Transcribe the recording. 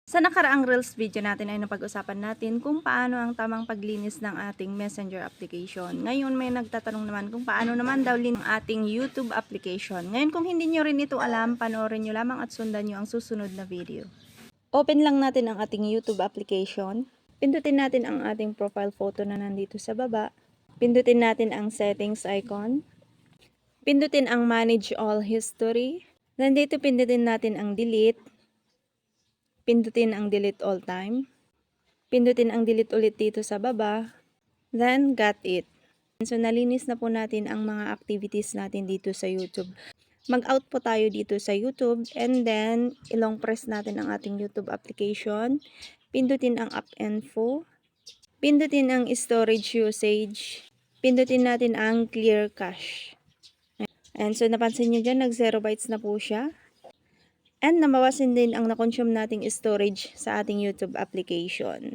Sa nakaraang Reels video natin ay napag-usapan natin kung paano ang tamang paglinis ng ating Messenger application. Ngayon may nagtatanong naman kung paano naman daw linis ang ating YouTube application. Ngayon kung hindi nyo rin ito alam, panoorin nyo lamang at sundan nyo ang susunod na video. Open lang natin ang ating YouTube application. Pindutin natin ang ating profile photo na nandito sa baba. Pindutin natin ang settings icon. Pindutin ang manage all history. Nandito pindutin natin ang delete. Pindutin ang delete all time. Pindutin ang delete ulit dito sa baba. Then, got it. So, nalinis na po natin ang mga activities natin dito sa YouTube. Mag-out po tayo dito sa YouTube and then, ilong press natin ang ating YouTube application. Pindutin ang app info. Pindutin ang storage usage. Pindutin natin ang clear cache. And so, napansin nyo dyan, nag 0 bytes na po siya. And nabawasan din ang na-consume nating storage sa ating YouTube application.